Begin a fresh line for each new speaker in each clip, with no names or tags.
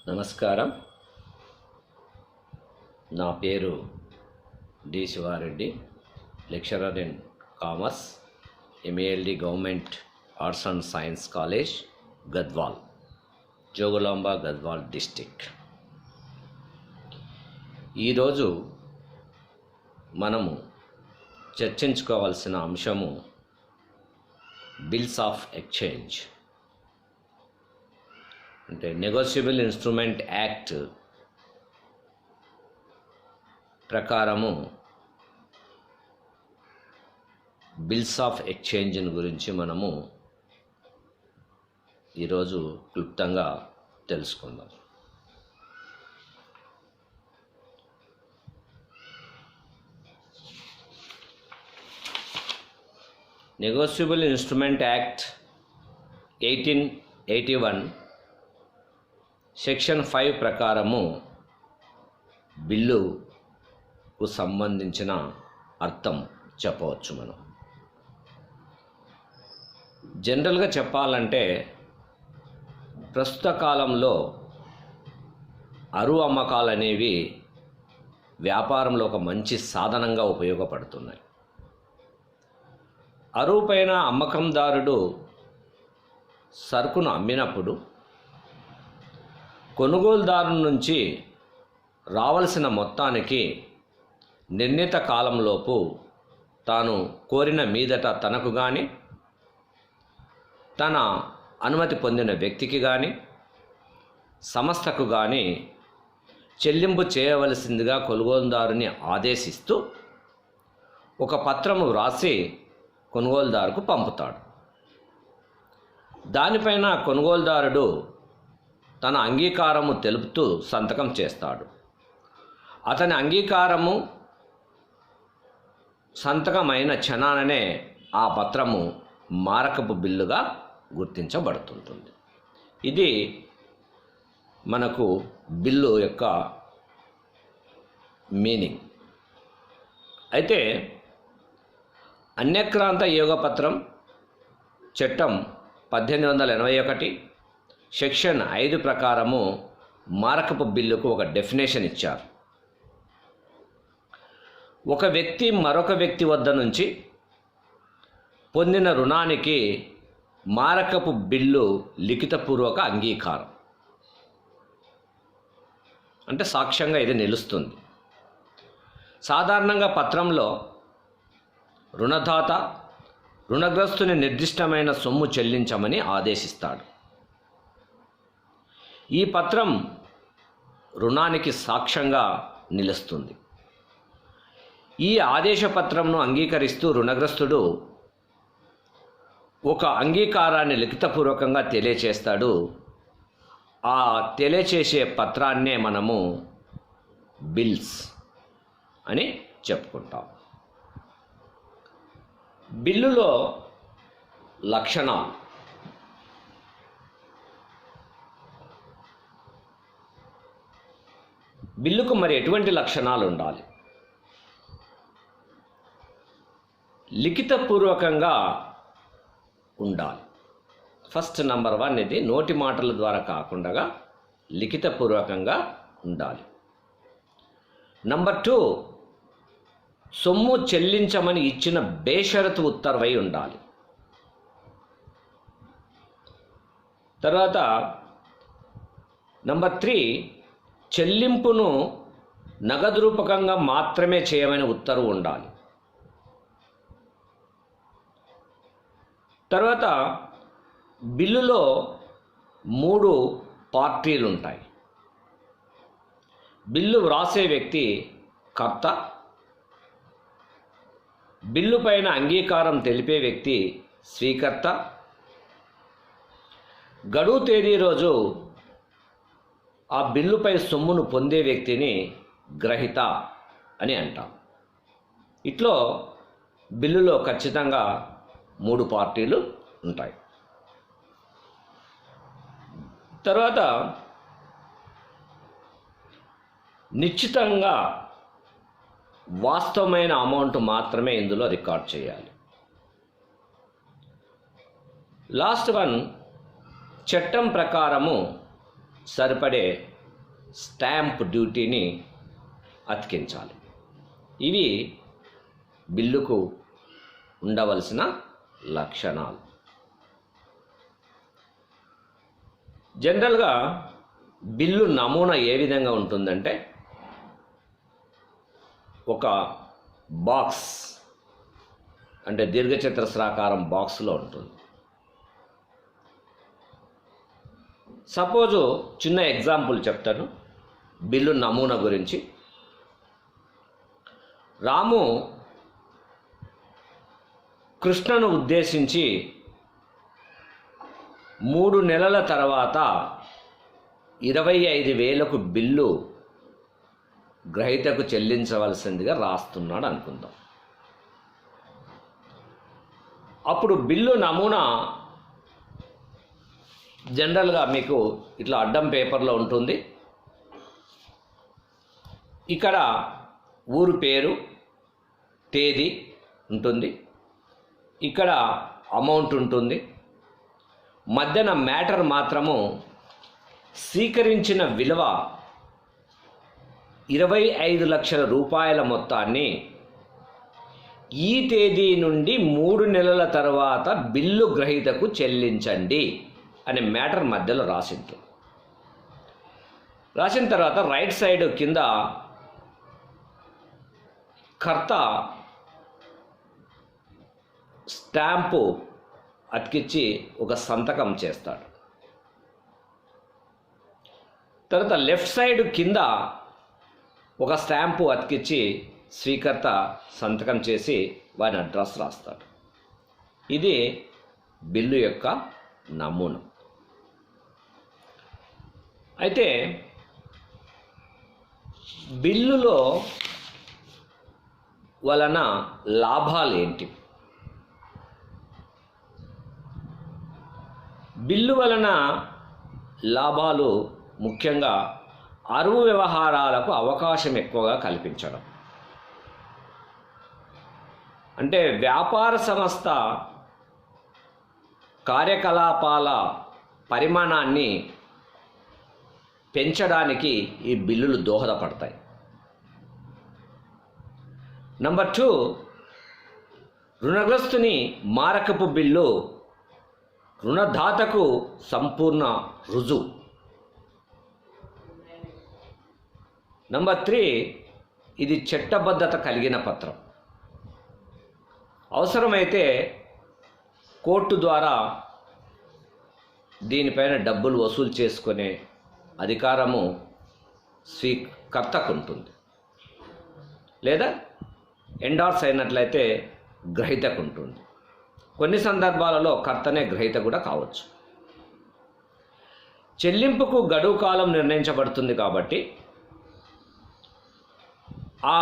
నమస్కారం. నా పేరు D Sivareddy, lecturer in commerce, MALD government arts and science college, Gadwal, Jogulamba Gadwal district. ఈరోజు మనము చర్చించుకోవాల్సిన అంశము బిల్స్ ఆఫ్ ఎక్స్చేంజ్, అంటే నెగోషియబుల్ ఇన్స్ట్రుమెంట్ యాక్ట్ ప్రకారము బిల్స్ ఆఫ్ ఎక్స్చేంజ్ గురించి మనము ఈరోజు క్లుప్తంగా తెలుసుకుందాం. నెగోషియబుల్ ఇన్స్ట్రుమెంట్ యాక్ట్ 1881 సెక్షన్ 5 ప్రకారము బిల్లుకు సంబంధించిన అర్థం చెప్పవచ్చు. మనం జనరల్గా చెప్పాలంటే ప్రస్తుత కాలంలో అరువు అమ్మకాలు అనేవి వ్యాపారంలో ఒక మంచి సాధనంగా ఉపయోగపడుతున్నాయి. అరువు పైన అమ్మకందారుడు సరుకును అమ్మినప్పుడు కొనుగోలుదారు నుంచి రావలసిన మొత్తానికి నిర్ణీత కాలంలోపు తాను కోరిన మీదట తనకు కానీ, తన అనుమతి పొందిన వ్యక్తికి కానీ, సంస్థకు కానీ చెల్లింపు చేయవలసిందిగా కొనుగోలుదారుని ఆదేశిస్తూ ఒక పత్రము వ్రాసి కొనుగోలుదారుకు పంపుతాడు. దానిపైన కొనుగోలుదారుడు తన అంగీకారము తెలుపుతూ సంతకం చేస్తాడు. అతని అంగీకారము సంతకమైన క్షణాననే ఆ పత్రము మారకపు బిల్లుగా గుర్తించబడుతుంటుంది. ఇది మనకు బిల్లు యొక్క మీనింగ్. అయితే అన్యక్రాంత యోగపత్రం చట్టం 1881 సెక్షన్ 5 ప్రకారము మారకపు బిల్లుకు ఒక డెఫినేషన్ ఇచ్చారు. ఒక వ్యక్తి మరొక వ్యక్తి వద్ద నుంచి పొందిన రుణానికి మారకపు బిల్లు లిఖితపూర్వక అంగీకారం, అంటే సాక్ష్యంగా ఇది నిలుస్తుంది. సాధారణంగా పత్రంలో రుణదాత రుణగ్రస్తుని నిర్దిష్టమైన సొమ్ము చెల్లించమని ఆదేశిస్తాడు. ఈ పత్రం రుణానికి సాక్ష్యంగా నిలుస్తుంది. ఈ ఆదేశ పత్రంను అంగీకరిస్తూ రుణగ్రస్తుడు ఒక అంగీకారాన్ని లిఖితపూర్వకంగా తెలియచేస్తాడు. ఆ తెలియచేసే పత్రాన్నే మనము బిల్స్ అని చెప్పుకుంటాం. బిల్లులో లక్షణాలు. బిల్లుకు మరి ఎటువంటి లక్షణాలు ఉండాలి? లిఖితపూర్వకంగా ఉండాలి. ఫస్ట్ నంబర్ 1 ఇది నోటి మాటల ద్వారా కాకుండా లిఖితపూర్వకంగా ఉండాలి. నంబర్ 2, సొమ్ము చెల్లించమని ఇచ్చిన బేషరతు ఉత్తర్వై ఉండాలి. తర్వాత నంబర్ 3, చెల్లింపును నగదు రూపకంగా మాత్రమే చేయమని ఉత్తర్వు ఉండాలి. తర్వాత బిల్లులో 3 పార్టీలు ఉంటాయి. బిల్లు వ్రాసే వ్యక్తి కర్త, బిల్లు పైన అంగీకారం తెలిపే వ్యక్తి స్వీకర్త, గడువు తేదీ రోజు ఆ బిల్లుపై సొమ్మును పొందే వ్యక్తిని గ్రహీత అని అంటాం. ఇట్లో బిల్లులో ఖచ్చితంగా 3 పార్టీలు ఉంటాయి. తర్వాత నిశ్చితంగా వాస్తవమైన అమౌంట్ మాత్రమే ఇందులో రికార్డ్ చేయాలి. లాస్ట్ వన్, చట్టం ప్రకారము సరిపడే స్టాంప్ డ్యూటీని అతికించాలి. ఇవి బిల్లుకు ఉండవలసిన లక్షణాలు. జనరల్గా బిల్లు నమూనా ఏ విధంగా ఉంటుందంటే, ఒక బాక్స్ అంటే దీర్ఘచతురస్రాకారం బాక్స్లో ఉంటుంది. సపోజు చిన్న ఎగ్జాంపుల్ చెప్తాను బిల్లు నమూనా గురించి. రాము కృష్ణను ఉద్దేశించి 3 నెలల తర్వాత 25,000కు బిల్లు గ్రహీతకు చెల్లించవలసిందిగా రాస్తున్నాడు అనుకుందాం. అప్పుడు బిల్లు నమూనా జనరల్గా మీకు ఇట్లా అడ్డం పేపర్లో ఉంటుంది. ఇక్కడ ఊరు పేరు, తేదీ ఉంటుంది, ఇక్కడ అమౌంట్ ఉంటుంది, మధ్యన మ్యాటర్ మాత్రము స్వీకరించిన విలువ 25 లక్షల రూపాయల మొత్తాన్ని ఈ తేదీ నుండి 3 నెలల తర్వాత బిల్లు గ్రహీతకు చెల్లించండి అనే మ్యాటర్ మధ్యలో రాసింది. రాసిన తర్వాత రైట్ సైడ్ కింద కర్త స్టాంపు అతికించి ఒక సంతకం చేస్తాడు. తర్వాత లెఫ్ట్ సైడ్ కింద ఒక స్టాంపు అతికించి స్వీకర్త సంతకం చేసి వారి అడ్రస్ రాస్తాడు. ఇది బిల్లు యొక్క నమూనా. అయితే బిల్లులో వలన లాభాలు ఏంటి? బిల్లు వలన లాభాలు ముఖ్యంగా అరువు వ్యవహారాలకు అవకాశం ఎక్కువగా కల్పించడం. అంటే వ్యాపార సంస్థ కార్యకలాపాల పరిమాణాన్ని పెంచడానికి ఈ బిల్లులు దోహదపడతాయి. నంబర్ 2, రుణగ్రస్తుని మారకపు బిల్లు రుణదాతకు సంపూర్ణ రుజువు. నంబర్ 3, ఇది చట్టబద్ధత కలిగిన పత్రం. అవసరమైతే కోర్టు ద్వారా దీనిపైన డబ్బులు వసూలు చేసుకునే అధికారము స్వీకర్తకు ఉంటుంది, లేదా ఎండార్స్ అయినట్లయితే గ్రహీతకు ఉంటుంది. కొన్ని సందర్భాలలో కర్తనే గ్రహీత కూడా కావచ్చు. చెల్లింపుకు గడువు కాలం నిర్ణయించబడుతుంది కాబట్టి ఆ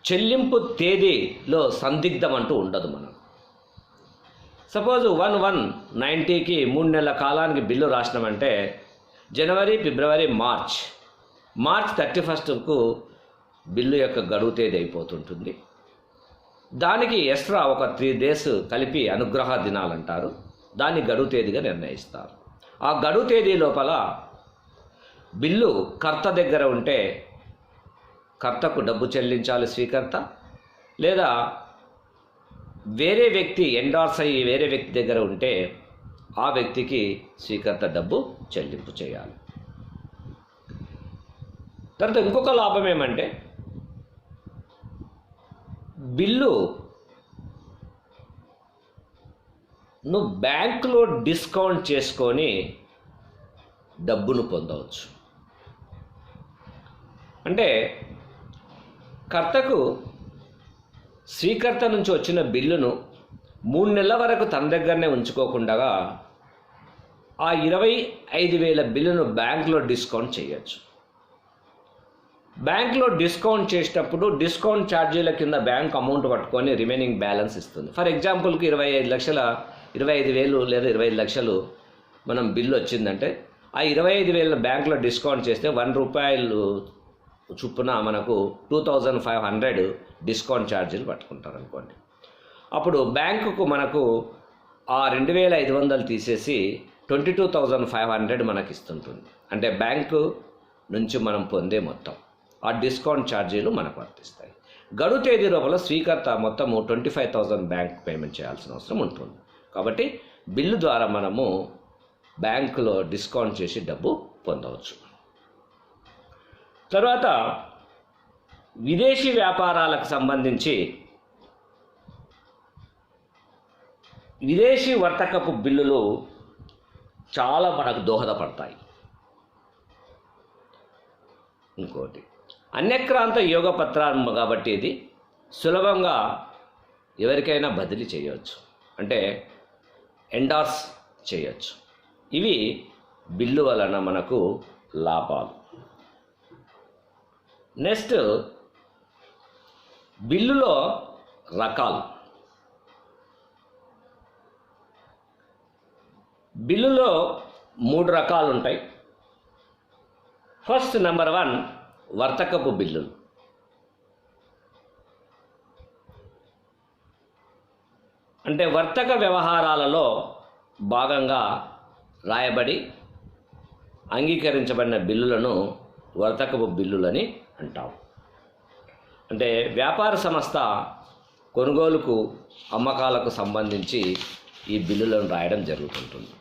చెల్లింపు తేదీలో సందిగ్ధం అంటూ ఉండదు. మనం సపోజ్ 1/1/90కి 3 నెలల కాలానికి బిల్లు రాసినామంటే జనవరి, ఫిబ్రవరి, మార్చ్ 31కు బిల్లు యొక్క గడువు తేదీ అయిపోతుంటుంది. దానికి ఎక్స్ట్రా ఒక 3 days కలిపి అనుగ్రహ దినాలు అంటారు. దాన్ని గడువు తేదీగా నిర్ణయిస్తారు. ఆ గడువు తేదీ లోపల బిల్లు కర్త దగ్గర ఉంటే కర్తకు డబ్బు చెల్లించాలి స్వీకర్త, లేదా వేరే వ్యక్తి ఎండార్స్ అయ్యి వేరే వ్యక్తి దగ్గర ఉంటే ఆ వ్యక్తికి స్వీకర్త డబ్బు చెల్లింపు చేయాలి. తర్వాత ఇంకొక లాభం ఏమంటే, బిల్లు నువ్వు బ్యాంకులో డిస్కౌంట్ చేసుకొని డబ్బును పొందవచ్చు. అంటే కర్తకు స్వీకర్త నుంచి వచ్చిన బిల్లును 3 నెలల వరకు తన దగ్గరనే ఉంచుకోకుండా ఆ 25,000 బిల్లును బ్యాంకులో డిస్కౌంట్ చేయొచ్చు. బ్యాంకులో డిస్కౌంట్ చేసేటప్పుడు డిస్కౌంట్ ఛార్జీల కింద బ్యాంక్ అమౌంట్ పట్టుకొని రిమైనింగ్ బ్యాలెన్స్ ఇస్తుంది. ఫర్ ఎగ్జాంపుల్కి 25,000 లేదా 25 లక్షలు మనం బిల్లు వచ్చిందంటే ఆ 25,000 బ్యాంకులో డిస్కౌంట్ చేస్తే ₹1 చొప్పున మనకు 2,500 డిస్కౌంట్ ఛార్జీలు పట్టుకుంటారు అనుకోండి. అప్పుడు బ్యాంకుకు మనకు ఆ 2,500 తీసేసి 22,500 మనకి ఇస్తుంటుంది. అంటే బ్యాంకు నుంచి మనం పొందే మొత్తం ఆ డిస్కౌంట్ ఛార్జీలు మనకు వర్తిస్తాయి. గడువు తేదీ లోపల స్వీకర్త మొత్తము 25,000 బ్యాంక్ పేమెంట్ చేయాల్సిన అవసరం ఉంటుంది. కాబట్టి బిల్లు ద్వారా మనము బ్యాంకులో డిస్కౌంట్ చేసి డబ్బు పొందవచ్చు. తర్వాత విదేశీ వ్యాపారాలకు సంబంధించి విదేశీ వర్తకపు బిల్లులు చాలా మనకు దోహదపడతాయి. ఇంకోటి అన్యక్రాంత యోగ పత్రం కాబట్టి ఇది సులభంగా ఎవరికైనా బదిలీ చేయవచ్చు, అంటే ఎండార్స్ చేయొచ్చు. ఇవి బిల్లు వలన మనకు లాభాలు. నెక్స్ట్ బిల్లులో రకాలు. బిల్లులో 3 రకాలు ఉంటాయి. ఫస్ట్ నెంబర్ 1 వర్తకపు బిల్లులు. అంటే వర్తక వ్యవహారాలలో భాగంగా రాయబడి అంగీకరించబడిన బిల్లులను వర్తకపు బిల్లులని అంటాం. అంటే వ్యాపార సంస్థ కొనుగోలుకు అమ్మకాలకు సంబంధించి ఈ బిల్లులను రాయడం జరుగుతుంటుంది.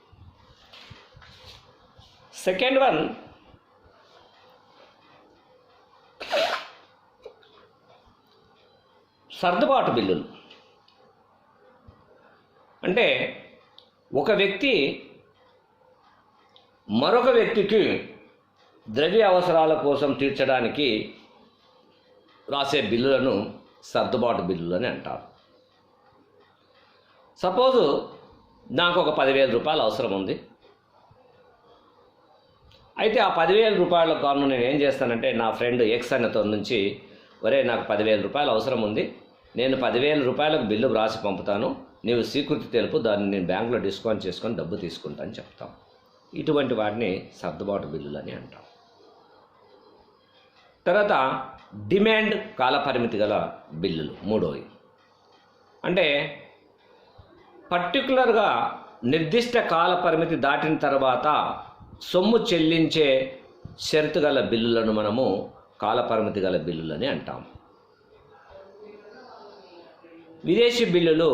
సెకండ్ 1 సర్దుబాటు బిల్లులు. అంటే ఒక వ్యక్తి మరొక వ్యక్తికి ద్రవ్య అవసరాల కోసం తీర్చడానికి రాసే బిల్లులను సర్దుబాటు బిల్లులని అంటారు. సపోజు నాకు ఒక 10,000 రూపాయలు అవసరం ఉంది. అయితే ఆ 10,000 రూపాయల కారణం నేను ఏం చేస్తానంటే నా ఫ్రెండ్ ఎక్స్ అన్నతో నుంచి, ఒరే నాకు 10,000 రూపాయలు అవసరం ఉంది, నేను 10,000 రూపాయలకు బిల్లు రాసి పంపుతాను, నీవు స్వీకృతి తెలుపు, దాన్ని నేను బ్యాంకులో డిస్కౌంట్ చేసుకొని డబ్బు తీసుకుంటాను చెప్తాం. ఇటువంటి వాటిని సర్దుబాటు బిల్లులు అని అంటాం. తర్వాత డిమాండ్ కాలపరిమితి గల బిల్లులు 3వ. అంటే పర్టికులర్గా నిర్దిష్ట కాలపరిమితి దాటిన తర్వాత సొమ్ము చెల్లించే షరతు గల బిల్లులను మనము కాలపరిమితి గల బిల్లులని అంటాం. విదేశీ బిల్లులు,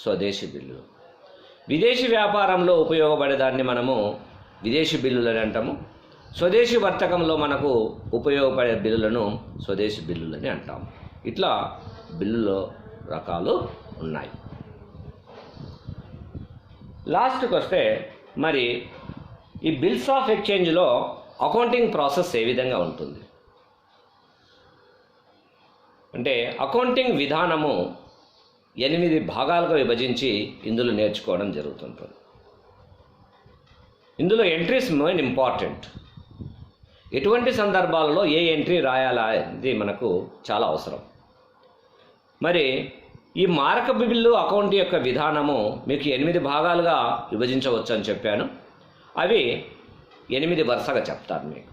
స్వదేశీ బిల్లులు. విదేశీ వ్యాపారంలో ఉపయోగపడేదాన్ని మనము విదేశీ బిల్లులని అంటాము. స్వదేశీ వర్తకంలో మనకు ఉపయోగపడే బిల్లులను స్వదేశీ బిల్లులని అంటాము. ఇట్లా బిల్లులో రకాలు ఉన్నాయి. లాస్ట్కి వస్తే మరి ఈ బిల్స్ ఆఫ్ ఎక్స్చేంజ్లో అకౌంటింగ్ ప్రాసెస్ ఏ విధంగా ఉంటుంది అంటే అకౌంటింగ్ విధానము 8 భాగాలుగా విభజించి ఇందులో నేర్చుకోవడం జరుగుతుంటుంది. ఇందులో ఎంట్రీస్ మెయిన్ ఇంపార్టెంట్. ఎటువంటి సందర్భాలలో ఏ ఎంట్రీ రాయాలా అనేది మనకు చాలా అవసరం. మరి ఈ మారకపు బిల్లు అకౌంట్ యొక్క విధానము మీకు 8 భాగాలుగా విభజించవచ్చు అని చెప్పాను. అవి 8 వరుసగా చెప్తాను మీకు.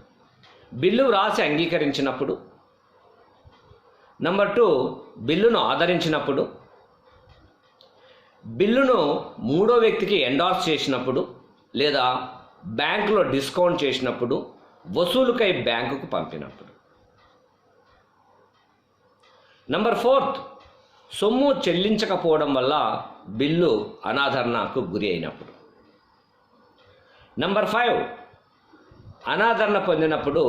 బిల్లు రాసి అంగీకరించినప్పుడు, నెంబర్ 2 బిల్లును ఆదరించినప్పుడు, బిల్లును 3వ వ్యక్తికి ఎండార్స్ చేసినప్పుడు లేదా బ్యాంకులో డిస్కౌంట్ చేసినప్పుడు, వసూలుకై బ్యాంకుకు పంపినప్పుడు. నెంబర్ 4 సొమ్ము చెల్లించకపోవడం వల్ల బిల్లు అనాదరణకు గురి అయినప్పుడు. నెంబర్ 5 అనాదరణ పొందినప్పుడు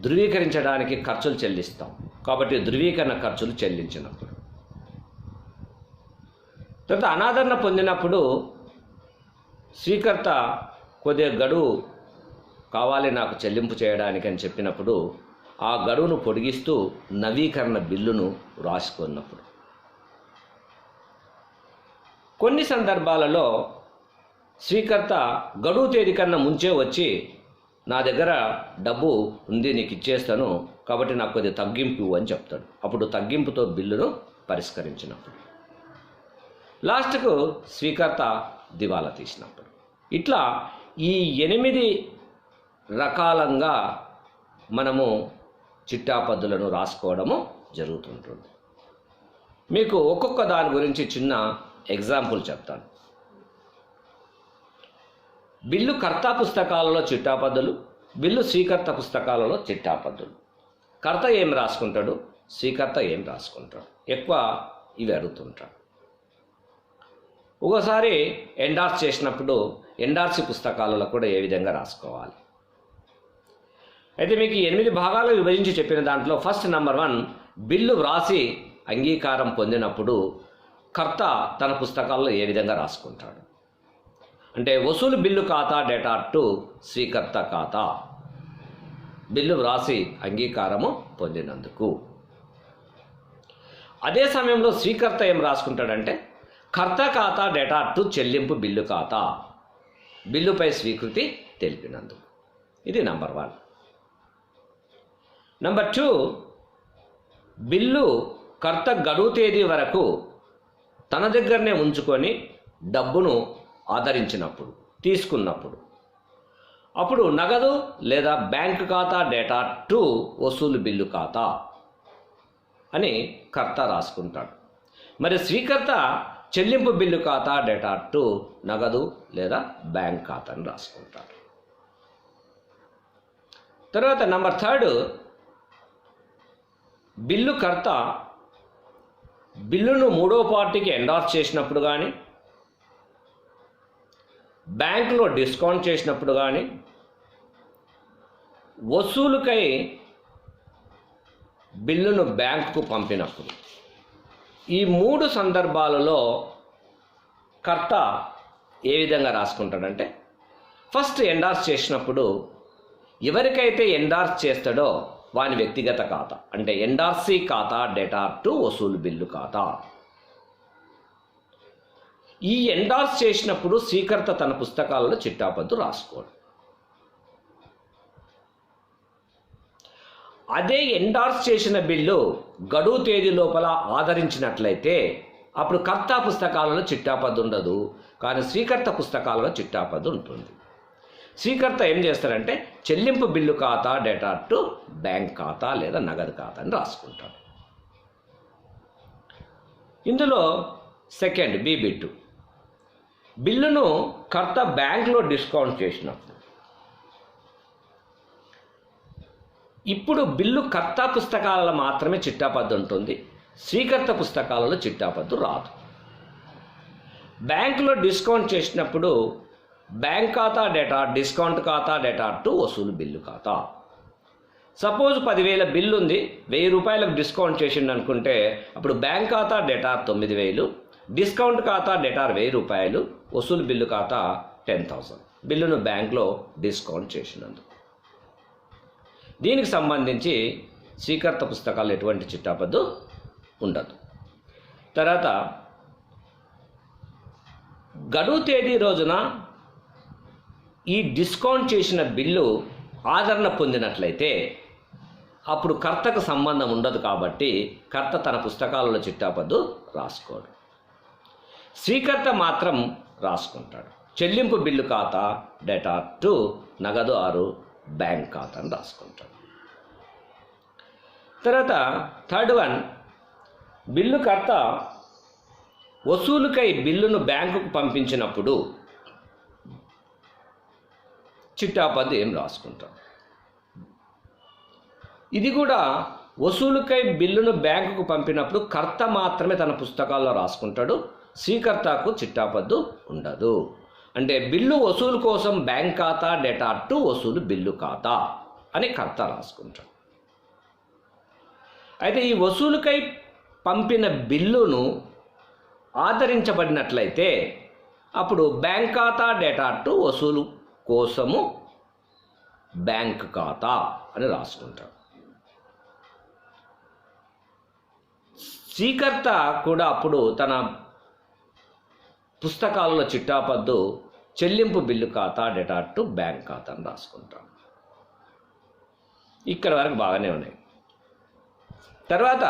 ధృవీకరించడానికి ఖర్చులు చెల్లిస్తాం, కాబట్టి ధృవీకరణ ఖర్చులు చెల్లించినప్పుడు. తర్వాత అనాదరణ పొందినప్పుడు స్వీకర్త కొద్దిగా గడువు కావాలి నాకు చెల్లింపు చేయడానికి అని చెప్పినప్పుడు ఆ గడువును పొడిగిస్తూ నవీకరణ బిల్లును రాసుకున్నప్పుడు. కొన్ని సందర్భాలలో స్వీకర్త గడువు తేదీ కన్నా ముంచే వచ్చి నా దగ్గర డబ్బు ఉంది నీకు ఇచ్చేస్తాను కాబట్టి నాకు కొద్దిగా తగ్గింపు అని చెప్తాడు. అప్పుడు తగ్గింపుతో బిల్లును పరిష్కరించినప్పుడు. లాస్ట్కు స్వీకర్త దివాలా తీసినప్పుడు. ఇట్లా ఈ 8 రకాలంగా మనము చిట్టా పద్దులను రాసుకోవడము జరుగుతుంటుంది. మీకు ఒక్కొక్క దాని గురించి చిన్న ఎగ్జాంపుల్ చెప్తాను. బిల్లు కర్త పుస్తకాలలో చిట్టాపద్దులు, బిల్లు స్వీకర్త పుస్తకాలలో చిట్టాపద్దులు. కర్త ఏం రాసుకుంటాడు, స్వీకర్త ఏం రాసుకుంటాడు, ఎక్కువ ఇవి అడుగుతుంటాడు. ఒకసారి ఎండార్స్ చేసినప్పుడు ఎండార్సీ పుస్తకాలలో కూడా ఏ విధంగా రాసుకోవాలి. అయితే మీకు 8 భాగాలు విభజించి చెప్పిన దాంట్లో ఫస్ట్ నెంబర్ 1, బిల్లు వ్రాసి అంగీకారం పొందినప్పుడు కర్త తన పుస్తకాల్లో ఏ విధంగా రాసుకుంటాడు అంటే వసూలు బిల్లు ఖాతా డేటా టు స్వీకర్త ఖాతా, బిల్లు వ్రాసి అంగీకారము పొందినందుకు. అదే సమయంలో స్వీకర్త ఏం రాసుకుంటాడంటే కర్త ఖాతా డేటా టు చెల్లింపు బిల్లు ఖాతా, బిల్లుపై స్వీకృతి తెలిపినందుకు. ఇది నెంబర్ 1. నెంబర్ 2, బిల్లు కర్త గడువు తేదీ వరకు తన దగ్గరనే ఉంచుకొని డబ్బును ఆదరించినప్పుడు, తీసుకున్నప్పుడు, అప్పుడు నగదు లేదా బ్యాంక్ ఖాతా డేటా టు వసూలు బిల్లు ఖాతా అని కర్త రాసుకుంటాడు. మరి స్వీకర్త చెల్లింపు బిల్లు ఖాతా డేటా టు నగదు లేదా బ్యాంక్ ఖాతాని రాసుకుంటాడు. తర్వాత నెంబర్ 3, బిల్లు కర్త బిల్లును 3వ పార్టీకి ఎండార్స్ చేసినప్పుడు కానీ, బ్యాంకులో డిస్కౌంట్ చేసినప్పుడు కానీ, వసూలుకై బిల్లును బ్యాంకుకు పంపినప్పుడు, ఈ 3 సందర్భాలలో కర్త ఏ విధంగా రాసుకుంటాడంటే ఫస్ట్ ఎండార్స్ చేసినప్పుడు ఎవరికైతే ఎండార్స్ చేస్తాడో వాని వ్యక్తిగత ఖాతా అంటే ఎండార్సీ ఖాతా డేటా టు వసూలు బిల్లు ఖాతా. ఈ ఎండార్స్ చేసినప్పుడు స్వీకర్త తన పుస్తకాలలో చిట్టాపద్దు రాసుకోడు. అదే ఎండార్స్ చేసిన బిల్లు గడువు తేదీ లోపల ఆదరించినట్లయితే అప్పుడు కర్త పుస్తకాలలో చిట్టాపద్దు ఉండదు, కానీ స్వీకర్త పుస్తకాలలో చిట్టాపద్దు ఉంటుంది. స్వీకర్త ఏం చేస్తారంటే చెల్లింపు బిల్లు ఖాతా డేటా టు బ్యాంక్ ఖాతా లేదా నగదు ఖాతా అని రాసుకుంటాడు. ఇందులో సెకండ్ బి బిట్టు, బిల్లును కర్త బ్యాంకులో డిస్కౌంట్ చేసినప్పుడు ఇప్పుడు బిల్లు కర్త పుస్తకాలలో మాత్రమే చిట్టాపద్దు ఉంటుంది, స్వీకర్త పుస్తకాలలో చిట్టాపద్దు రాదు. బ్యాంకులో డిస్కౌంట్ చేసినప్పుడు బ్యాంక్ ఖాతా డేటా డిస్కౌంట్ ఖాతా డేటా టు వసూలు బిల్లు ఖాతా. సపోజ్ 10,000 బిల్లు ఉంది, 1,000 రూపాయలకు డిస్కౌంట్ చేసిండు అనుకుంటే అప్పుడు బ్యాంక్ ఖాతా డేటా 9,000, డిస్కౌంట్ ఖాతా డేటా 1,000 రూపాయలు, వసూలు బిల్లు ఖాతా 10,000, బిల్లును బ్యాంకులో డిస్కౌంట్ చేసినందుకు. దీనికి సంబంధించి స్వీకర్త పుస్తకాలు ఎటువంటి చిట్టాపద్దు ఉండదు. తర్వాత గడువు తేదీ రోజున ఈ డిస్కౌంట్ చేసిన బిల్లు ఆదరణ పొందినట్లయితే అప్పుడు కర్తకు సంబంధం ఉండదు, కాబట్టి కర్త తన పుస్తకాలలో చిట్టాపద్దు రాసుకోడు. స్వీకర్త మాత్రం రాసుకుంటాడు. చెల్లింపు బిల్లు ఖాతా డేటా టు నగదు ఆరు బ్యాంక్ ఖాతాను రాసుకుంటాడు. తర్వాత థర్డ్ వన్, బిల్లు కర్త వసూలుకై బిల్లును బ్యాంకుకు పంపించినప్పుడు చిట్టాపద్దు ఏం రాసుకుంటాం. ఇది కూడా వసూలుకై బిల్లును బ్యాంకుకు పంపినప్పుడు కర్త మాత్రమే తన పుస్తకాల్లో రాసుకుంటాడు, స్వీకర్తకు చిట్టాపద్దు ఉండదు. అంటే బిల్లు వసూలు కోసం బ్యాంక్ ఖాతా డేటా టు వసూలు బిల్లు ఖాతా అని కర్త రాసుకుంటాడు. అయితే ఈ వసూలుకై పంపిన బిల్లును ఆదరించబడినట్లయితే అప్పుడు బ్యాంక్ ఖాతా డేటా టు వసూలు కోసము బ్యాంక్ ఖాతా అని రాసుకుంటాడు. స్వీకర్త కూడా అప్పుడు తన పుస్తకాలలో చిట్టాపద్దు చెల్లింపు బిల్లు ఖాతా డేటా టు బ్యాంక్ ఖాతా అని రాసుకుంటాడు. ఇక్కడ వరకు బాగానే ఉన్నాయి. తర్వాత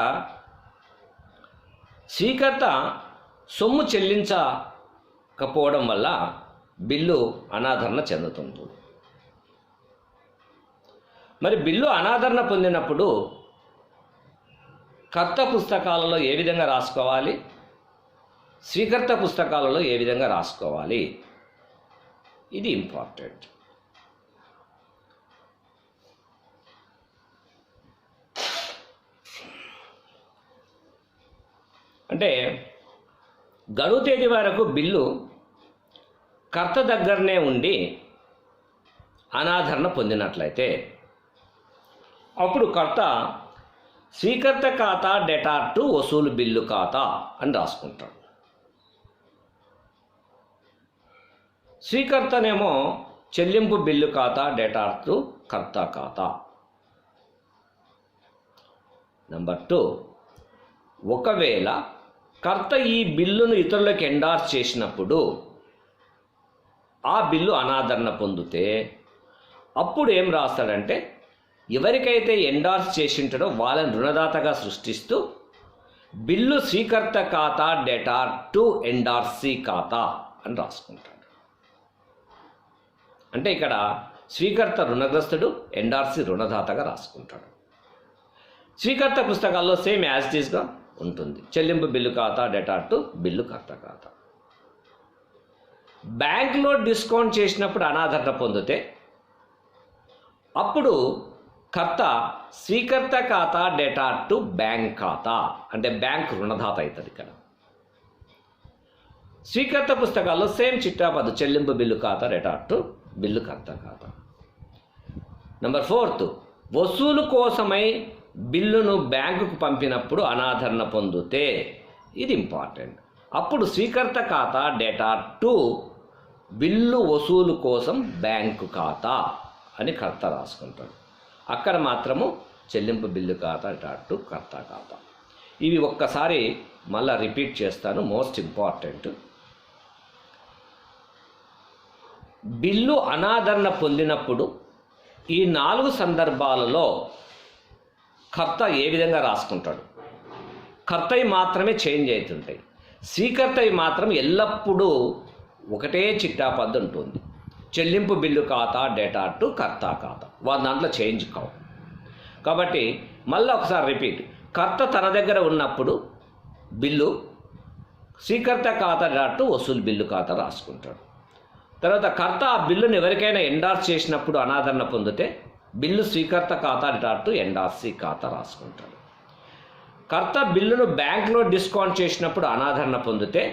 స్వీకర్త సొమ్ము చెల్లించకపోవడం వల్ల బిల్లు అనాదరణ చెందుతుంది. మరి బిల్లు అనాదరణ పొందినప్పుడు కర్త పుస్తకాలలో ఏ విధంగా రాసుకోవాలి, స్వీకర్త పుస్తకాలలో ఏ విధంగా రాసుకోవాలి? ఇది ఇంపార్టెంట్. అంటే గడువు తేదీ వరకు బిల్లు కర్త దగ్గరనే ఉండి అనాదరణ పొందినట్లయితే అప్పుడు కర్త స్వీకర్త ఖాతా డెటార్ టు వసూలు బిల్లు ఖాతా అని రాసుకుంటాడు. స్వీకర్తనేమో చెల్లింపు బిల్లు ఖాతా డెటార్ టు కర్త ఖాతా. నెంబర్ 2, ఒకవేళ కర్త ఈ బిల్లును ఇతరులకు ఎండార్స్ చేసినప్పుడు ఆ బిల్లు అనాదరణ పొందితే అప్పుడు ఏం రాస్తాడంటే ఎవరికైతే ఎండార్స్ చేసింటాడో వాళ్ళని రుణదాతగా సృష్టిస్తూ బిల్లు స్వీకర్త ఖాతా డెటార్ టు ఎండార్సీ ఖాతా అని రాసుకుంటాడు. అంటే ఇక్కడ స్వీకర్త రుణగ్రస్తుడు, ఎండార్సీ రుణదాతగా రాసుకుంటాడు. స్వీకర్త పుస్తకాల్లో సేమ్ యాజ్ ఇట్ ఈస్గా ఉంటుంది. చెల్లింపు బిల్లు ఖాతా డెటార్ టు బిల్లు కర్త ఖాతా. బ్యాంకులో డిస్కౌంట్ చేసినప్పుడు అనాదరణ పొందితే అప్పుడు కర్త స్వీకర్త ఖాతా డెటార్ టు బ్యాంక్ ఖాతా, అంటే బ్యాంక్ రుణదాత అవుతుంది. ఇక్కడ స్వీకర్త పుస్తకాల్లో సేమ్ చిట్టాపద్దు చెల్లింపు బిల్లు ఖాతా డెటార్ టు బిల్లు కర్త ఖాతా. నెంబర్ 4, వసూలు కోసమై బిల్లును బ్యాంకుకు పంపినప్పుడు అనాదరణ పొందితే ఇది ఇంపార్టెంట్. అప్పుడు స్వీకర్త ఖాతా డెటార్ టు బిల్లు వసూలు కోసం బ్యాంకు ఖాతా అని కర్త రాసుకుంటాడు. అక్కడ మాత్రము చెల్లింపు బిల్లు ఖాతా డెటార్ టు కర్త ఖాతా. ఇవి ఒక్కసారి మళ్ళీ రిపీట్ చేస్తాను, మోస్ట్ ఇంపార్టెంట్. బిల్లు అనాదరణ పొందినప్పుడు ఈ 4 సందర్భాలలో కర్త ఏ విధంగా రాసుకుంటాడు? కర్తవి మాత్రమే చేంజ్ అవుతుంటాయి, స్వీకర్తవి మాత్రం ఎల్లప్పుడూ ఒకటే చిట్టాపద్దు ఉంటుంది. చెల్లింపు బిల్లు ఖాతా డెటార్ టు కర్త ఖాతా, వాళ్ళ దాంట్లో చేంజ్ కావు. కాబట్టి మళ్ళీ ఒకసారి రిపీట్. కర్త తన దగ్గర ఉన్నప్పుడు బిల్లు స్వీకర్త ఖాతా డెటార్ టు వసూలు బిల్లు ఖాతా రాసుకుంటాడు. తర్వాత కర్త ఆ బిల్లును ఎవరికైనా ఎండార్స్ చేసినప్పుడు అనాదరణ పొందితే బిల్లు స్వీకర్త ఖాతా డెటార్ టు ఎండార్సీ ఖాతా రాసుకుంటాడు. కర్త బిల్లును బ్యాంకులో డిస్కౌంట్ చేసినప్పుడు అనాదరణ పొందితే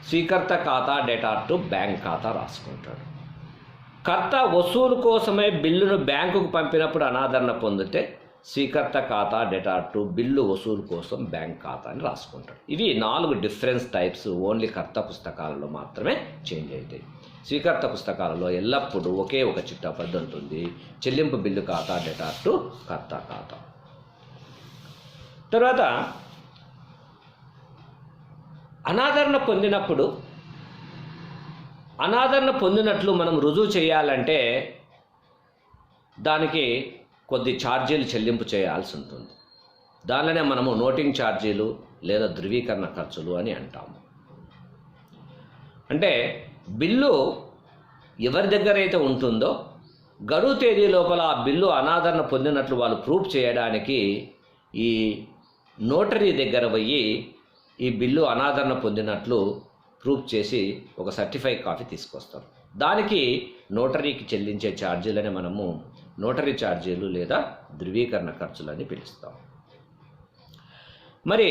స్వీకర్త ఖాతా డెటార్ టు బ్యాంక్ ఖాతా రాసుకుంటాడు. కర్త వసూలు కోసమే బిల్లును బ్యాంకుకు పంపినప్పుడు అనాదరణ పొందితే స్వీకర్త ఖాతా డెటార్ టు బిల్లు వసూలు కోసం బ్యాంక్ ఖాతా అని రాసుకుంటాడు. ఇవి 4 డిఫరెన్స్ టైప్స్ ఓన్లీ కర్త పుస్తకాలలో మాత్రమే చేంజ్ అవుతాయి. స్వీకర్త పుస్తకాలలో ఎల్లప్పుడూ ఒకే ఒక చిట్టాపద్దు ఉంటుంది, చెల్లింపు బిల్లు ఖాతా డెటార్ టు కర్త ఖాతా. తర్వాత అనాదరణ పొందినప్పుడు అనాదరణ పొందినట్లు మనం రుజువు చేయాలంటే దానికి కొద్ది ఛార్జీలు చెల్లింపు చేయాల్సి ఉంటుంది. దానిలోనే మనము నోటింగ్ ఛార్జీలు లేదా ధృవీకరణ ఖర్చులు అని అంటాము. అంటే బిల్లు ఎవరి దగ్గర అయితే ఉంటుందో గడువు తేదీ లోపల ఆ బిల్లు అనాదరణ పొందినట్లు వాళ్ళు ప్రూఫ్ చేయడానికి ఈ నోటరీ దగ్గర పోయి ఈ బిల్లు అనాదరణ పొందినట్లు ప్రూఫ్ చేసి ఒక సర్టిఫై కాపీ తీసుకొస్తారు. దానికి నోటరీకి చెల్లించే ఛార్జీలని మనము నోటరీ ఛార్జీలు లేదా ధృవీకరణ ఖర్చులని పిలుస్తాం. మరి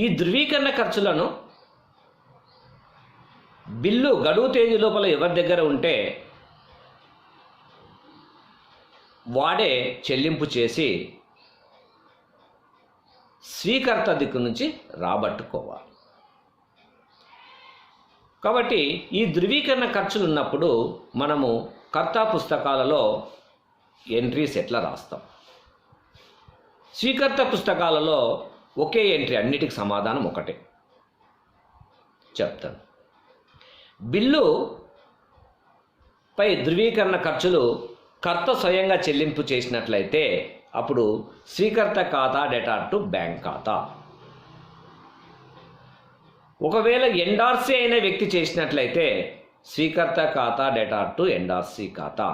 ఈ ధృవీకరణ ఖర్చులను బిల్లు గడువు తేదీ లోపల ఎవరి దగ్గర ఉంటే వాడే చెల్లింపు చేసి స్వీకర్త దిక్కు నుంచి రాబట్టుకోవాలి. కాబట్టి ఈ ధృవీకరణ ఖర్చులు ఉన్నప్పుడు మనము కర్తా పుస్తకాలలో ఎంట్రీస్ ఎట్లా రాస్తాం? స్వీకర్త పుస్తకాలలో ఒకే ఎంట్రీ, అన్నిటికి సమాధానం ఒకటే చెప్తాను. బిల్లు పై ధృవీకరణ ఖర్చులు కర్త స్వయంగా చెల్లింపు చేసినట్లయితే అప్పుడు స్వీకర్త ఖాతా డెటార్ టు బ్యాంక్ ఖాతా. ఒకవేళ ఎండార్సీ అయిన వ్యక్తి చేసినట్లయితే స్వీకర్త ఖాతా డెటార్ టు ఎండార్సీ ఖాతా.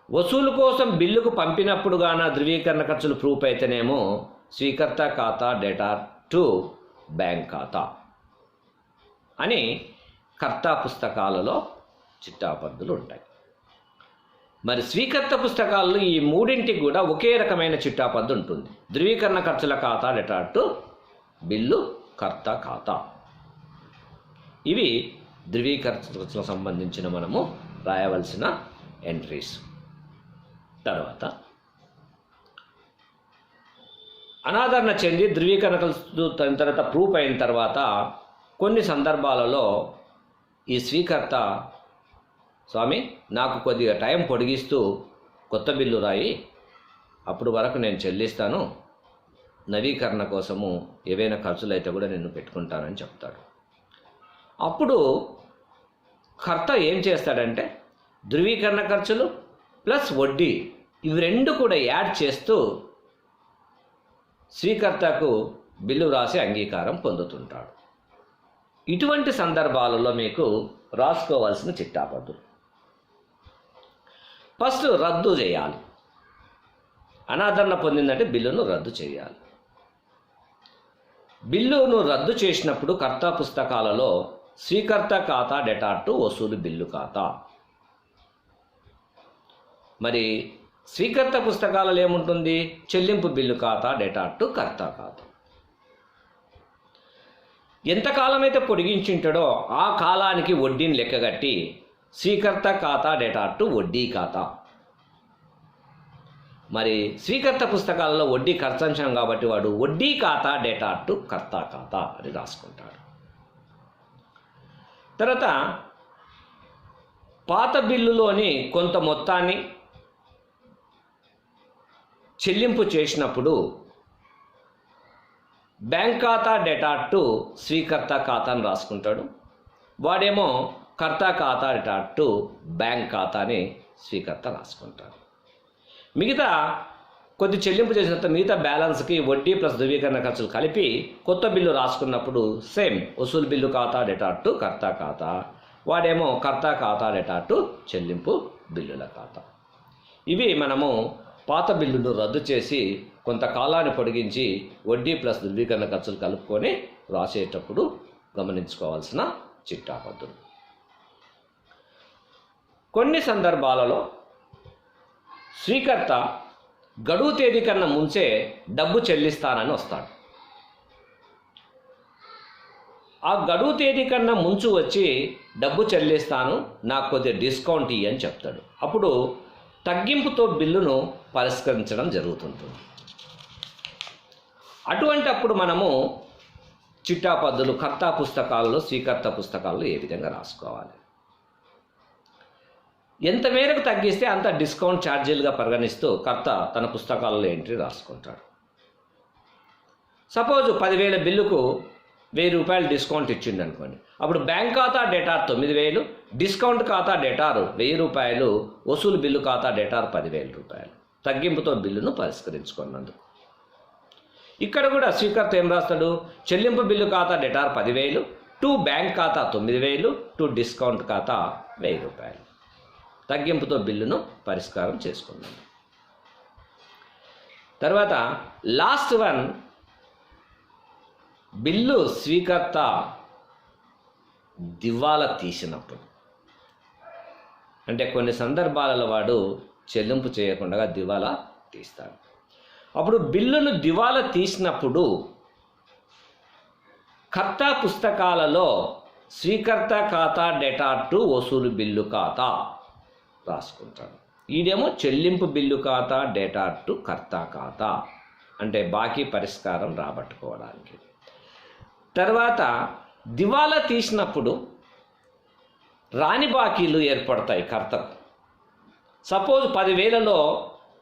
వసూలు కోసం బిల్లుకు పంపినప్పుడు గాన ధృవీకరణ ఖర్చులు ప్రూఫ్ అయితేనేమో స్వీకర్త ఖాతా డెటార్ టు బ్యాంక్ ఖాతా అని కర్తా పుస్తకాలలో చిట్టాపద్దులు ఉంటాయి. మరి స్వీకర్త పుస్తకాల్లో ఈ మూడింటికి కూడా ఒకే రకమైన చిట్టాపద్దు ఉంటుంది. ధృవీకరణ ఖర్చుల ఖాతా డెటాటు బిల్లు కర్త ఖాతా. ఇవి ధృవీకరణ ఖర్చులకు సంబంధించిన మనము రాయవలసిన ఎంట్రీస్. తర్వాత అనాదరణ చెంది ధృవీకరణ ఖర్చు తర్వాత ప్రూఫ్ అయిన తర్వాత కొన్ని సందర్భాలలో ఈ స్వీకర్త, స్వామి నాకు కొద్దిగా టైం పొడిగిస్తూ కొత్త బిల్లు రాయి, అప్పుడు వరకు నేను చెల్లిస్తాను, నవీకరణ కోసము ఏవైనా ఖర్చులు అయితే కూడా నేను పెట్టుకుంటానని చెప్తాడు. అప్పుడు కర్త ఏం చేస్తాడంటే ధృవీకరణ ఖర్చులు ప్లస్ వడ్డీ ఇవి రెండు కూడా యాడ్ చేస్తూ స్వీకర్తకు బిల్లు రాసి అంగీకారం పొందుతుంటాడు. ఇటువంటి సందర్భాలలో మీకు రాసుకోవాల్సిన చిట్టాపద్దులు. ఫస్ట్ రద్దు చేయాలి. అనాదరణ పొందిందంటే బిల్లును రద్దు చేయాలి. బిల్లును రద్దు చేసినప్పుడు కర్త పుస్తకాలలో స్వీకర్త ఖాతా డెటాటు వసూలు బిల్లు ఖాతా. మరి స్వీకర్త పుస్తకాలలో ఏముంటుంది? చెల్లింపు బిల్లు ఖాతా డెటాటు కర్త ఖాతా. ఎంతకాలం అయితే పొడిగించుంటాడో ఆ కాలానికి వడ్డీని లెక్కగట్టి స్వీకర్త ఖాతా డెటాటు వడ్డీ ఖాతా. మరి స్వీకర్త పుస్తకాలలో వడ్డీ ఖర్చంశం కాబట్టి వాడు వడ్డీ ఖాతా డెటాటు కర్త ఖాతా అని రాసుకుంటాడు. తర్వాత పాత బిల్లులోని కొంత మొత్తాన్ని చెల్లింపు చేసినప్పుడు బ్యాంక్ ఖాతా డెటాటు స్వీకర్త ఖాతాను రాసుకుంటాడు. వాడేమో కర్త ఖాతా డెటాటు బ్యాంక్ ఖాతాని స్వీకర్త రాసుకుంటాడు. మిగతా కొద్ది చెల్లింపు చేసిన తర్వాత మిగతా బ్యాలెన్స్కి వడ్డీ ప్లస్ ధృవీకరణ ఖర్చులు కలిపి కొత్త బిల్లు రాసుకున్నప్పుడు సేమ్ వసూలు బిల్లు ఖాతా డెటాటు కర్త ఖాతా, వాడేమో కర్త ఖాతా డెటాటు చెల్లింపు బిల్లుల ఖాతా. ఇవి మనము పాత బిల్లును రద్దు చేసి కొంతకాలాన్ని పొడిగించి వడ్డీ ప్లస్ ధృవీకరణ ఖర్చులు కలుపుకొని రాసేటప్పుడు గమనించుకోవాల్సిన చిట్టాపద్దులు. కొన్ని సందర్భాలలో స్వీకర్త గడువు తేదీ కన్నా ముంచే డబ్బు చెల్లిస్తానని వస్తాడు. ఆ గడువు తేదీ కన్నా ముంచు వచ్చి డబ్బు చెల్లిస్తాను, నాకు కొద్దిగా డిస్కౌంట్ ఇయ్యి అని చెప్తాడు. అప్పుడు తగ్గింపుతో బిల్లును పరిష్కరించడం జరుగుతుంటుంది. అటువంటి అప్పుడు మనము చిట్టాపద్దులు కర్త పుస్తకాలలో స్వీకర్త పుస్తకాలలో ఏ విధంగా రాసుకోవాలి? ఎంత మేరకు తగ్గిస్తే అంత డిస్కౌంట్ ఛార్జీలుగా పరిగణిస్తూ కర్త తన పుస్తకాలలో ఎంట్రీ రాసుకుంటాడు. సపోజ్ 10,000 బిల్లుకు 1,000 రూపాయలు డిస్కౌంట్ ఇచ్చిండు అనుకోండి. అప్పుడు బ్యాంక్ ఖాతా డెటార్ 9,000, డిస్కౌంట్ ఖాతా డెటారు 1,000 రూపాయలు, వసూలు బిల్లు ఖాతా డెటార్ 10,000 రూపాయలు. తగ్గింపుతో బిల్లును పరిష్కరించుకున్నందుకు. ఇక్కడ కూడా స్వీకర్త ఏం రాస్తాడు? చెల్లింపు బిల్లు ఖాతా డెటార్ 10,000, టు బ్యాంక్ ఖాతా 9,000, టు డిస్కౌంట్ ఖాతా 1,000 రూపాయలు. తగ్గింపుతో బిల్లును పరిష్కారం చేసుకున్నాం. తర్వాత లాస్ట్ వన్, బిల్లు స్వీకర్త దివాలా తీసినప్పుడు. అంటే కొన్ని సందర్భాలలో వాడు చెల్లింపు చేయకుండా దివాలా తీస్తాడు. అప్పుడు బిల్లును దివాలా తీసినప్పుడు కర్త పుస్తకాలలో స్వీకర్త ఖాతా డెటాటు వసూలు బిల్లు ఖాతా రాసుకుంటాడు. ఈడేమో చెల్లింపు బిల్లు ఖాతా డెటాటు కర్త ఖాతా, అంటే బాకీ పరిష్కారం రాబట్టుకోవడానికి. తర్వాత దివాలా తీసినప్పుడు రాని బాకీలు ఏర్పడతాయి కర్తకు. సపోజ్ 10,000లో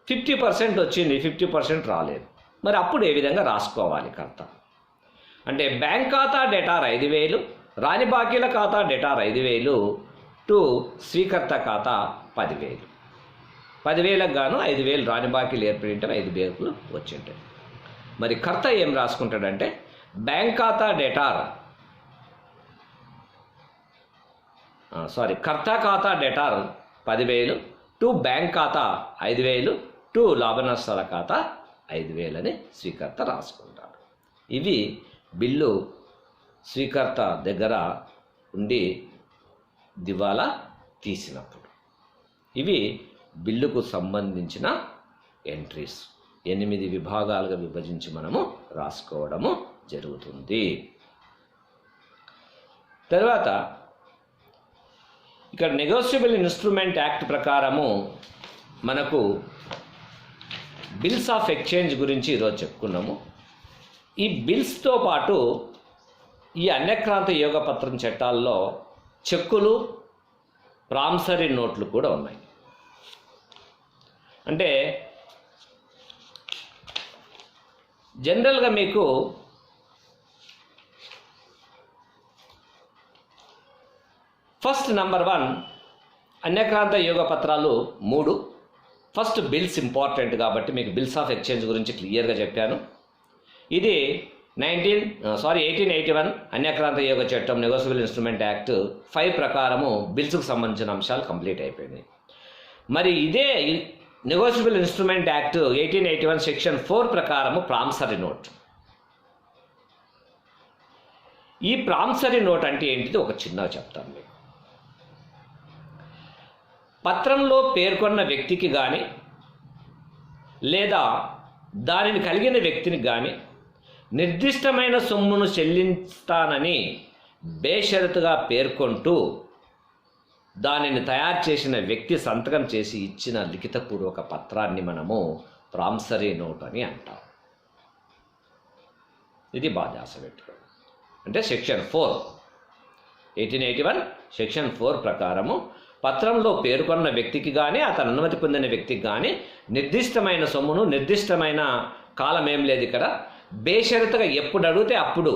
50% వచ్చింది, 50% రాలేదు. మరి అప్పుడు ఏ విధంగా రాసుకోవాలి కర్త? అంటే బ్యాంక్ ఖాతా డెటార్ 5,000, రాని బాకీల ఖాతా డెటార్ 5,000, టు స్వీకర్త ఖాతా 10,000. 10,000కు గాను 5,000 రాని బాకీలు ఏర్పడి ఉంటే 5,000 వచ్చి ఉంటాయి. మరి కర్త ఏం రాసుకుంటాడంటే బ్యాంక్ ఖాతా డెటార్ కర్త ఖాతా డెటార్ 10,000, టు బ్యాంక్ ఖాతా 5,000, టు లాభ నష్టాల ఖాతా 5,000 అని స్వీకర్త రాసుకుంటాడు. ఇవి బిల్లు స్వీకర్త దగ్గర ఉండి దివాలా తీసినప్పుడు. ఇవి బిల్లుకు సంబంధించిన ఎంట్రీస్ 8 విభాగాలుగా విభజించి మనము రాసుకోవడము జరుగుతుంది. తర్వాత ఇక్కడ నెగోషియబుల్ ఇన్స్ట్రుమెంట్ యాక్ట్ ప్రకారము మనకు బిల్స్ ఆఫ్ ఎక్స్చేంజ్ గురించి ఈరోజు చెప్పుకున్నాము. ఈ బిల్స్తో పాటు ఈ అన్యక్రాంత యోగపత్రం చట్టాల్లో చెక్కులు, ప్రామిసరీ నోట్లు కూడా ఉన్నాయి. అంటే జనరల్గా మీకు ఫస్ట్ నంబర్ 1 అన్యక్రాంత యోగ పత్రాలు 3. ఫస్ట్ బిల్స్ ఇంపార్టెంట్ కాబట్టి మీకు బిల్స్ ఆఫ్ ఎక్స్చేంజ్ గురించి క్లియర్గా చెప్పాను. ఇది 1881 అన్యక్రాంత యోగ చట్టం నెగోషియబుల్ ఇన్స్ట్రుమెంట్ యాక్ట్ 5 ప్రకారము బిల్స్కు సంబంధించిన అంశాలు కంప్లీట్ అయిపోయినాయి. మరి ఇదే నెగోషియబుల్ ఇన్స్ట్రుమెంట్ యాక్ట్ 1881 సెక్షన్ 4 ప్రకారము ప్రామిసరీ నోట్. ఈ ప్రామిసరీ నోట్ అంటే ఏంటిది ఒక చిన్నగా చెప్తాను మీకు. పత్రంలో పేర్కొన్న వ్యక్తికి కానీ లేదా దానిని కలిగిన వ్యక్తిని కానీ నిర్దిష్టమైన సొమ్మును చెల్లిస్తానని బేషరతుగా పేర్కొంటూ దానిని తయారు చేసిన వ్యక్తి సంతకం చేసి ఇచ్చిన లిఖితపూర్వక పత్రాన్ని మనము ప్రామిసరీ నోట్ అని అంటాం. ఇది బాగా ధ్యాస పెట్టుకోండి. అంటే సెక్షన్ 4 1881 సెక్షన్ 4 ప్రకారము పత్రంలో పేర్కొన్న వ్యక్తికి కానీ అతను అనుమతి పొందిన వ్యక్తికి కానీ నిర్దిష్టమైన సొమ్మును, నిర్దిష్టమైన కాలం ఏం లేదు ఇక్కడ, బేషరతుగా ఎప్పుడు అడిగితే అప్పుడు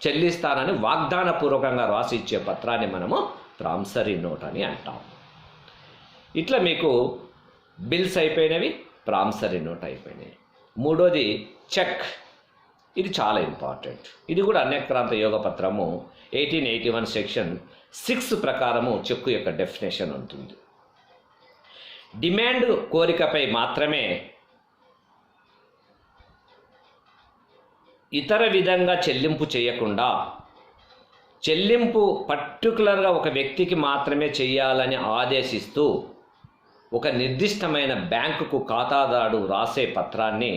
చెల్లిస్తానని వాగ్దానపూర్వకంగా రాసి ఇచ్చే పత్రాన్ని మనము ప్రామిసరీ నోట్ అని అంటాం. ఇట్లా మీకు బిల్స్ అయిపోయినవి, ప్రామిసరీ నోట్ అయిపోయినాయి. మూడోది చెక్. ఇది చాలా ఇంపార్టెంట్. ఇది కూడా అన్యక్రాంత యోగ పత్రము 1881 సెక్షన్ 6 ప్రకారము చెక్కు యొక్క డెఫినేషన్ ఉంటుంది. డిమాండ్ కోరికపై మాత్రమే ఇతర విధంగా చెల్లింపు చేయకుండా చెల్లింపు పర్టికులర్గా ఒక వ్యక్తికి మాత్రమే చేయాలని ఆదేశిస్తూ ఒక నిర్దిష్టమైన బ్యాంకుకు ఖాతాదారుడు రాసే పత్రాన్ని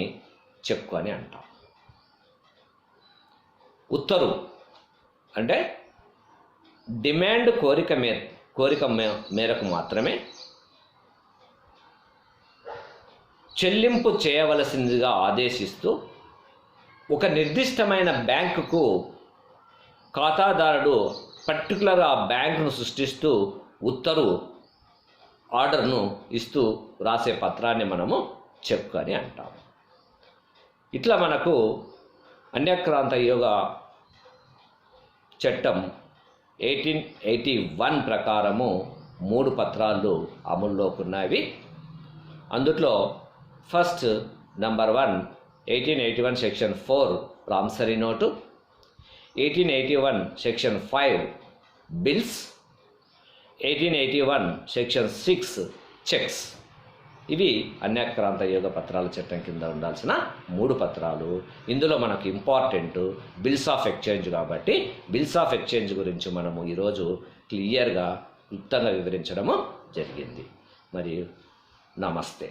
చెక్కు అని అంటాం. ఉత్తర్వు అంటే డిమాండ్ కోరిక మేరకు మాత్రమే చెల్లింపు చేయవలసిందిగా ఆదేశిస్తూ ఒక నిర్దిష్టమైన బ్యాంకుకు ఖాతాదారుడు పర్టికులర్గా ఆ బ్యాంకును సృష్టిస్తూ ఉత్తర్వు ఆర్డర్ను ఇస్తూ రాసే పత్రాన్ని మనము చెక్ అని అంటాము. ఇట్లా మనకు అన్యక్రాంత యోగ చట్టం 1881 ప్రకారము 3 పత్రాలు అమల్లోకి ఉన్నవి. అందులో first number 1 1881 section 4 promissory note, 1881 section 5 bills, 1881 section 6 checks. ఇవి అన్యక్రాంత యోగ పత్రాల చట్టం కింద ఉండాల్సిన 3 పత్రాలు. ఇందులో మనకు ఇంపార్టెంట్ బిల్స్ ఆఫ్ ఎక్స్చేంజ్ కాబట్టి బిల్స్ ఆఫ్ ఎక్స్చేంజ్ గురించి మనము ఈరోజు క్లియర్గా క్లుప్తంగా వివరించడము జరిగింది. మరియు నమస్తే.